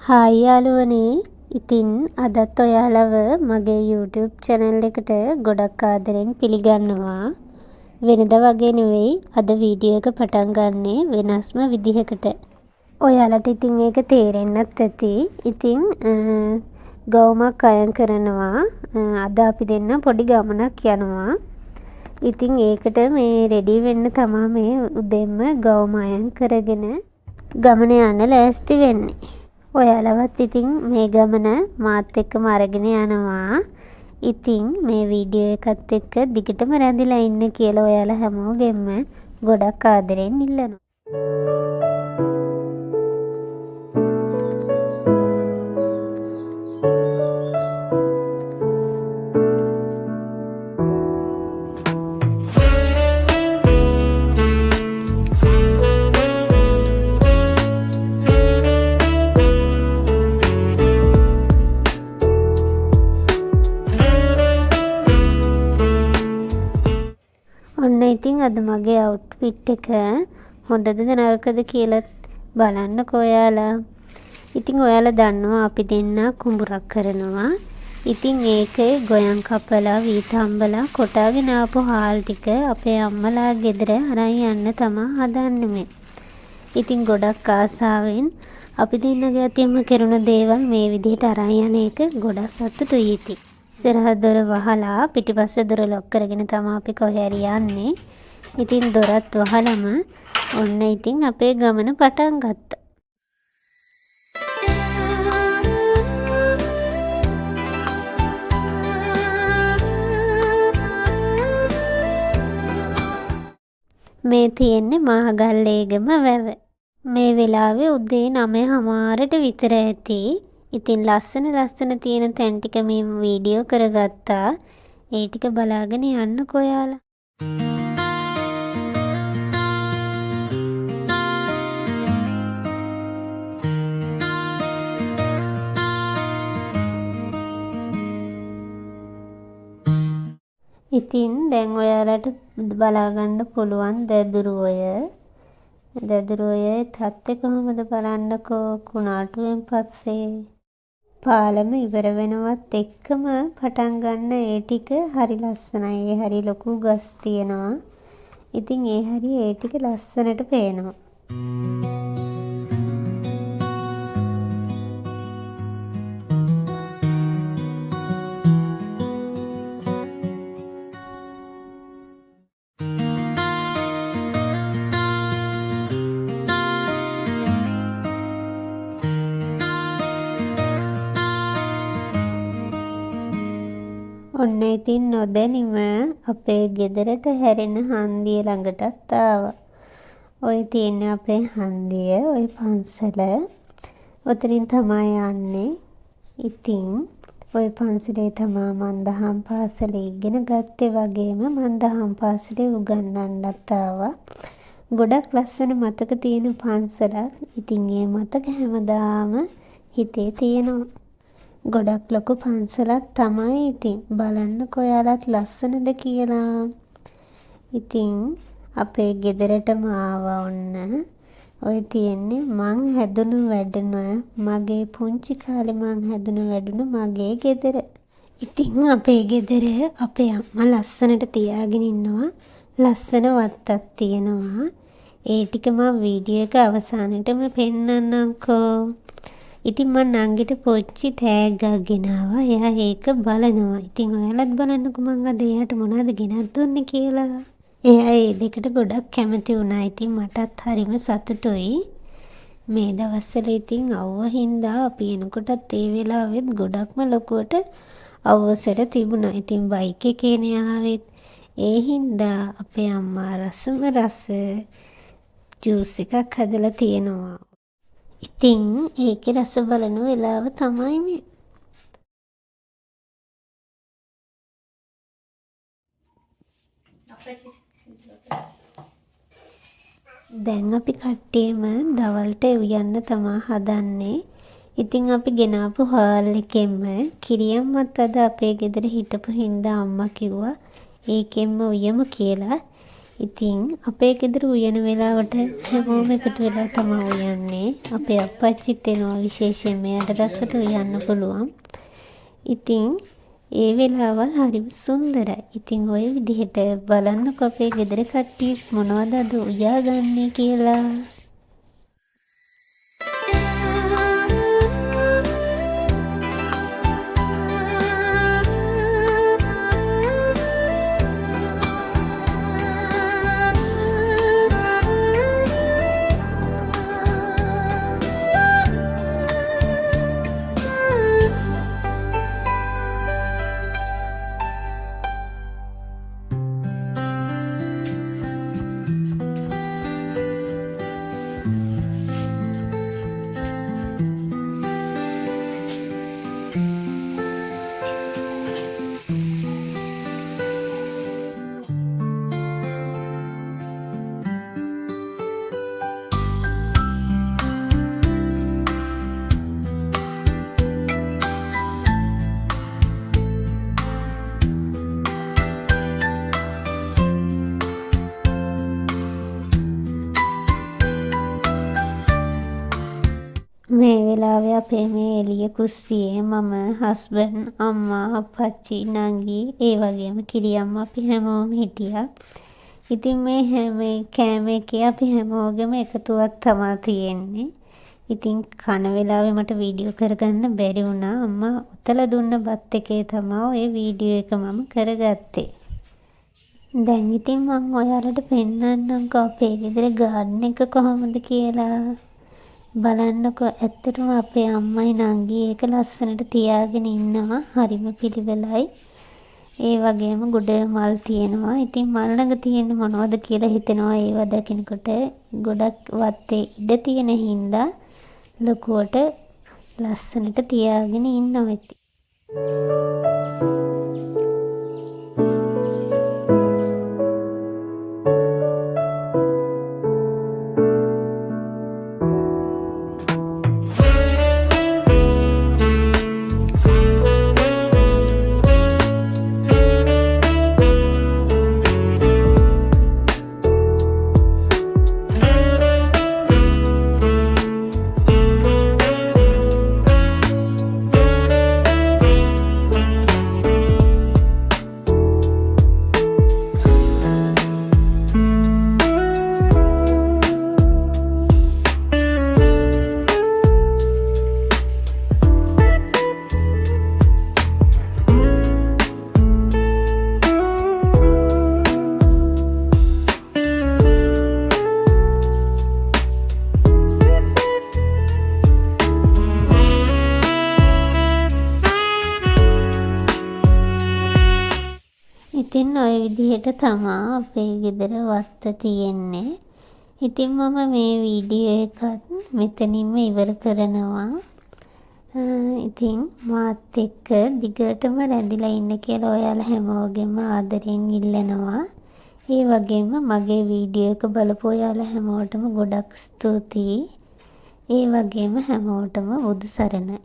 Hi යාළුවනේ, ඉතින් අදත් ඔයාලව මගේ YouTube channel එකට ගොඩක් ආදරෙන් පිළිගන්නවා. වෙනදා වගේ නෙවෙයි අද වීඩියෝ එක පටන් ගන්නේ වෙනස්ම විදිහකට. ඔයාලට ඉතින් ඒක තේරෙන්නත් ඇති. ඉතින් ගවුමක් අයන් කරනවා. අද අපි දෙන්න පොඩි ගමනක් යනවා. ඉතින් ඒකට මේ රෙඩි වෙන්න තමයි මේ උදෙන්ම ගවුම අයන් කරගෙන ගමන යන්න ලෑස්ති වෙන්නේ. ඔයාලවත් ඉතින් මේ ගමන මාත් එක්කම අරගෙන යනවා. ඉතින් මේ වීඩියෝ එකත් එක්ක දිගටම රැඳිලා ඉන්න කියලා ඔයාලා හැමෝගෙම ගොඩක් ආදරෙන් ඉල්ලනවා. ඔන්න ඉතින් අද මගේ අවුට්ෆිට් එක හොඳද නරකද කියලා බලන්නකෝ ඔයාලා. ඉතින් ඔයාලා දන්නවා අපි දෙන්න කුඹුරක් කරනවා. ඉතින් ඒකේ ගොයන් කපලා වීතම්බලා කොටාගෙන ආපු හාල් ටික අපේ අම්මලා ගෙදර අරන් යන්න තමයි හදන්නේ මේ. ඉතින් ගොඩක් ආසාවෙන් අපි දෙන්නගේ අතින්ම කෙරුණ දේවල් මේ විදිහට අරන් යන එක ගොඩක් සතුටුයි ඉතින්. ඉස්සරහ දොර වහලා පිටිපස්ස දොර ලොක් කරගෙන තමයි අපි කොහේ හරි යන්නේ. ඉතින් දොරත් වහලම ඔන්න ඉතින් අපේ ගමන පටන් ගත්තා. මේ තියෙන්නේ මහගල්ලේගම වැව. මේ වෙලාවේ උදේ 9:00ට විතර ඇති. ඉතින් ලස්සන තියෙන තැන් ටික මේ වීඩියෝ කරගත්තා. ඒ ටික බලාගෙන යන්නකෝ ඔයාලා. ඉතින් දැන් ඔයාලට බලාගන්න පුළුවන් දැදුරුවය තත්ත්වය කොහොමද බලන්නකෝ. කුණාටුවෙන් පස්සේ පාලම ඉවර වෙනවත් එක්කම පටන් ගන්න ඒ ටික හරි ලස්සනයි. ඒ හරි ලොකු ගස් තියෙනවා. ඉතින් ඒ ටික ලස්සනට පේනවා. ඔන්න ඉතින් නොදැනිම අපේ ගෙදරට හැරෙන හන්දිය ළඟටත් ආවා. ඔය තියෙන්නේ අපේ හන්දිය, ඔය පන්සල. ඔතනින් තමයි යන්නේ. ඉතින් ඔය පන්සලේ තමයි මන් දහම් පාසලේ ඉගෙන ගත්තේ. වගේම මන් දහම් පාසලේ උගන්වන්නත් ආවා. ගොඩක් ලස්සන මතක තියෙන පන්සලක්. ඉතින් ඒ මතක හැමදාම හිතේ තියෙනවා. ගොඩක් ලොකු පන්සලක් තමයි. ඉතින් බලන්නකෝ ඔයාලත් ලස්සනද කියලා. ඉතින් අපේ ගෙදරටම ආවා ඔන්න. ඔය තියෙන්නේ මං හැදුණු වැඩුණ මගේ පුංචි කාලේ මං හැදුණු වැඩුණු මගේ ගෙදර. ඉතින් අපේ ගෙදර අපේ අම්මා ලස්සනට තියාගෙන ඉන්නවා. ලස්සන වත්තක් තියෙනවා. ඒ ටික මම වීඩියෝ එක අවසානෙටම පෙන්නන්නම්කෝ. ඉතින් මම නංගිට පොච්චි තෑග්ගක් ගෙනාවා. එයා ඒක බලනවා. ඉතින් ඔයාලත් බලන්නකෝ මං අද එයාට මොනවද ගෙනත් දුන්නේ කියලා. එයා ඒ දෙකට ගොඩක් කැමති වුණා. ඉතින් මටත් හරිම සතුටුයි. මේ දවස්වල ඉතින් අවුව හින්දා අපි එනකොටත් ඒ වෙලාවෙත් ගොඩක්ම ලොකුවට අවසර තිබුණා. ඉතින් බයික් එකේනේ ආවෙත්. ඒ හින්දා අපේ අම්මා රසම රස ජූස් එකක් හදලා තියෙනවා. ඉතින් ඒකේ රස බලන වෙලාව තමයි මේ. දැන් අපි කට්ටියම දවල්ට යන්න තමයි හදන්නේ. ඉතින් අපි ගෙනාපු හාල් එකෙන්ම කිරියම්මත් අද අපේ ගෙදර හිටපු හින්දා අම්මා කිව්වා ඒකෙන්ම උයමු කියලා. ඉතින් අපේ ගෙදර උයන වෙලාවට හැමෝම එකතු වෙලා තමයි උයන්නේ. අපේ අප්පච්චිත් එනවා විශේෂයෙන් මෙයාට රසට උයන්න පුළුවන්. ඉතින් ඒ වෙලාවල් හරිම සුන්දරයි. ඉතින් ওই විදිහට බලන්නකො අපේ ගෙදර කට්ටිය මොනවද අද උයාගන්නේ කියලා. මේ වෙලාවේ අපේ මේ එළිය කුස්සියේ මම හස්බන්ඩ් අම්මා අප්පච්චි නංගි ඒ වගේම කිරි අම්මා අපි හැමෝම හිටියා. ඉතින් මේ හැම කෑම එකේ අපි හැමෝගෙම එකතුවක් තමයි තියෙන්නේ. ඉතින් කන වෙලාවේ මට වීඩියෝ කරගන්න බැරි වුණා. අම්මා උතලා දුන්න බත් එකේ තමයි ওই වීඩියෝ එක මම කරගත්තේ. දැන් ඉතින් මම ඔයාලට පෙන්නන්නම්කෝ අපේ ගෙදර ගාඩන් එක කොහොමද කියලා. බලන්නකෝ ඇත්තටම අපේ අම්මයි නංගි ඒක ලස්සනට තියාගෙන ඉන්නවා. හරිම පිළිවෙලයි. ඒ වගේම ගොඩ මල් තියෙනවා. ඉතින් මල් ළඟ තියෙන මොනවද කියලා හිතෙනවා ඒව දකිනකොට. ගොඩක් වත්තේ ඉඩ තියෙන හින්දා ලොකුවට ලස්සනට තියාගෙන ඉන්නවා ඉතින්. ඉතින් ওই විදිහට තමයි අපේ ගෙදර වත්ත තියෙන්නේ. ඉතින් මම මේ වීඩියෝ එකත් මෙතනින්ම ඉවර කරනවා. ඉතින් මාත් එක්ක දිගටම රැඳිලා ඉන්න කියලා ඔයාලා හැමෝගෙම ආදරෙන් ඉල්ලනවා. ඒ වගේම මගේ වීඩියෝ එක බලපු ඔයාලා හැමෝටම ගොඩක් ස්තුතියි. ඒ වගේම හැමෝටම බුදු සරණයි.